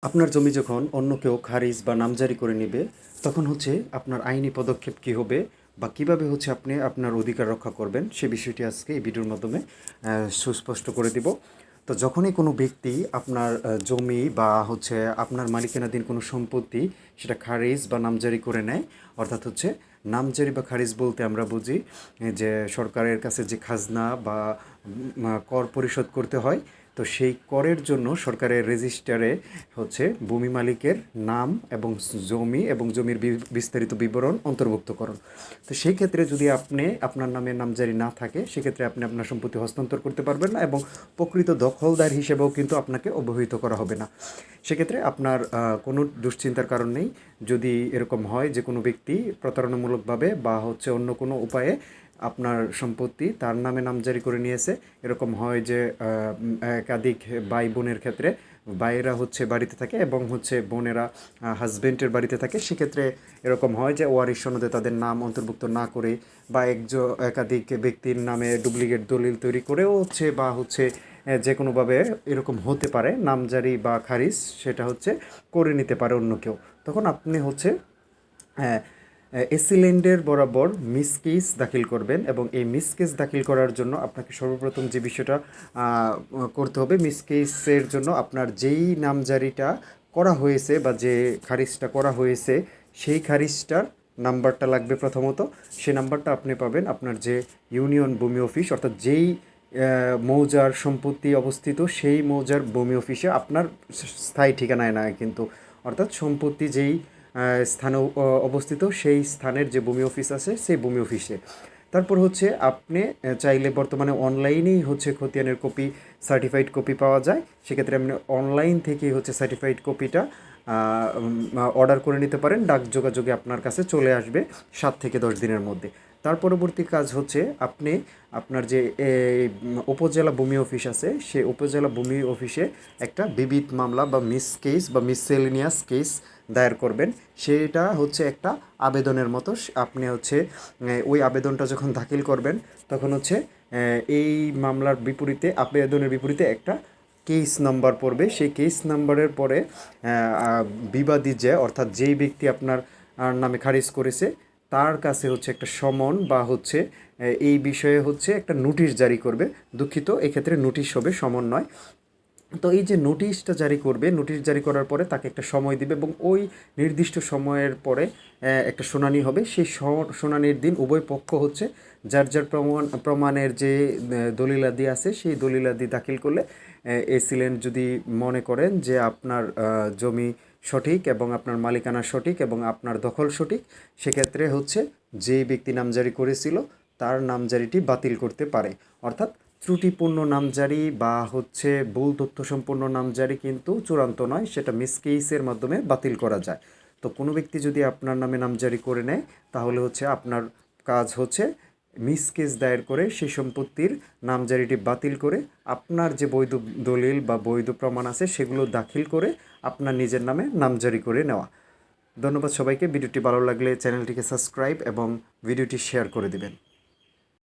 আপনার জমি যখন অন্য কেউ খারিজ বা নামজারি করে নেবে তখন হচ্ছে আপনার আইনি পদক্ষেপ কী হবে বা কীভাবে হচ্ছে আপনি আপনার অধিকার রক্ষা করবেন সে বিষয়টি আজকে এই ভিডিওর মাধ্যমে সুস্পষ্ট করে দিব। তো যখনই কোনো ব্যক্তি আপনার জমি বা হচ্ছে আপনার মালিকানাধীন কোনো সম্পত্তি সেটা খারিজ বা নামজারি করে নেয়, অর্থাৎ হচ্ছে নামজারি বা খারিজ বলতে আমরা বুঝি যে সরকারের কাছে যে খাজনা বা কর পরিশোধ করতে হয়, তো সেই করের জন্য সরকারের রেজিস্টারে হচ্ছে ভূমি মালিকের নাম এবং জমি এবং জমির বিস্তারিত বিবরণ অন্তর্ভুক্তকরণ। তো সেই ক্ষেত্রে যদি আপনি আপনার নামে নামজারি না থাকে সেক্ষেত্রে আপনি আপনার সম্পত্তি হস্তান্তর করতে পারবেন না এবং প্রকৃত দখলদার হিসেবেও কিন্তু আপনাকে অবহিত করা হবে না। সেক্ষেত্রে আপনার কোনো দুশ্চিন্তার কারণ নেই। যদি এরকম হয় যে কোনো ব্যক্তি প্রতারণামূলকভাবে বা হচ্ছে অন্য কোনো উপায়ে আপনার সম্পত্তি তার নামে নামজারি করে নিয়েছে, এরকম হয় যে একাধিক ভাই বোনের ক্ষেত্রে ভাইয়েরা হচ্ছে বাড়িতে থাকে এবং হচ্ছে বোনেরা হাজব্যান্ডের বাড়িতে থাকে, সেক্ষেত্রে এরকম হয় যে ওয়ারিশ সনদে তাদের নাম অন্তর্ভুক্ত না করে বা একাধিক ব্যক্তির নামে ডুপ্লিকেট দলিল তৈরি করেও হচ্ছে বা হচ্ছে যে কোনোভাবে এরকম হতে পারে নামজারি বা খারিজ সেটা হচ্ছে করে নিতে পারে অন্য কেউ। তখন আপনি হচ্ছে এসিল্যান্ডের বরাবর মিসকেস দাখিল করবেন এবং এই মিসকেস দাখিল করার জন্য আপনাকে সর্বপ্রথম যে বিষয়টা করতে হবে, মিসকেসের জন্য আপনার যেই নামজারিটা করা হয়েছে বা যে খারিজটা করা হয়েছে সেই খারিজটার নাম্বারটা লাগবে প্রথমত। সেই নাম্বারটা আপনি পাবেন আপনার যে ইউনিয়ন ভূমি অফিস, অর্থাৎ যেই মৌজার সম্পত্তি অবস্থিত সেই মৌজার ভূমি অফিসে আপনার স্থায়ী ঠিকানায় নয় কিন্তু, অর্থাৎ সম্পত্তি যেই স্থানে অবস্থিত সেই স্থানের যে ভূমি অফিস আছে সেই ভূমি অফিসে। তারপর হচ্ছে আপনি চাইলে বর্তমানে অনলাইনেই হচ্ছে খতিয়ানের কপি, সার্টিফাইড কপি পাওয়া যায়, সেক্ষেত্রে আপনি অনলাইন থেকেই হচ্ছে সার্টিফাইড কপিটা অর্ডার করে নিতে পারেন। ডাক যোগাযোগে আপনার কাছে চলে আসবে 7 থেকে 10 দিনের মধ্যে। তার পরবর্তী কাজ হচ্ছে আপনি আপনার যে উপজেলা ভূমি অফিস আছে সেই উপজেলা ভূমি অফিসে একটা বিবিধ মামলা বা মিস কেস বা মিসসেলেনিয়াস কেস দায়ের করবেন। সেটা হচ্ছে একটা আবেদনের মতো। আপনি হচ্ছে ওই আবেদনটা যখন দাখিল করবেন তখন হচ্ছে এই মামলার বিপরীতে আবেদনের বিপরীতে একটা কেস নাম্বার পড়বে। সেই কেস নাম্বারের পরে বিবাদী যে, অর্থাৎ যেই ব্যক্তি আপনার নামে খারিজ করেছে তার কাছে হচ্ছে একটা সমন বা হচ্ছে এই বিষয়ে হচ্ছে একটা নোটিশ জারি করবে। দুঃখিত, এক্ষেত্রে নোটিশ হবে, সমন নয়। তো এই যে নোটিশটা জারি করবে, নোটিশ জারি করার পরে তাকে একটা সময় দিবে এবং ওই নির্দিষ্ট সময়ের পরে একটা শুনানি হবে। সেই শুনানির দিন উভয় পক্ষ হচ্ছে যার যার প্রমাণের যে দলিলাদি আছে সেই দলিলাদি দাখিল করলে এসিল্যান্ড যদি মনে করেন যে আপনার জমি সঠিক এবং আপনার মালিকানা সঠিক এবং আপনার দখল সঠিক, সেক্ষেত্রে হচ্ছে যেই ব্যক্তি নামজারি করেছিল তার নামজারিটি বাতিল করতে পারে। অর্থাৎ ত্রুটিপূর্ণ নামজারি বা হচ্ছে ভুল তথ্য সম্পূর্ণ নামজারি কিন্তু চূড়ান্ত নয়, সেটা মিসকেসের মাধ্যমে বাতিল করা যায়। তো কোনো ব্যক্তি যদি আপনার নামে নামজারি করে নেয় তাহলে হচ্ছে আপনার কাজ হচ্ছে মিসকেস দায়ের করে সেই সম্পত্তির নামজারিটি বাতিল করে আপনার যে বৈধ দলিল বা বৈধ প্রমাণ আছে সেগুলো দাখিল করে আপনার নিজের নামে নামজারি করে নেওয়া। ধন্যবাদ সবাইকে। ভিডিওটি ভালো লাগলে চ্যানেলটিকে সাবস্ক্রাইব এবং ভিডিওটি শেয়ার করে দিবেন।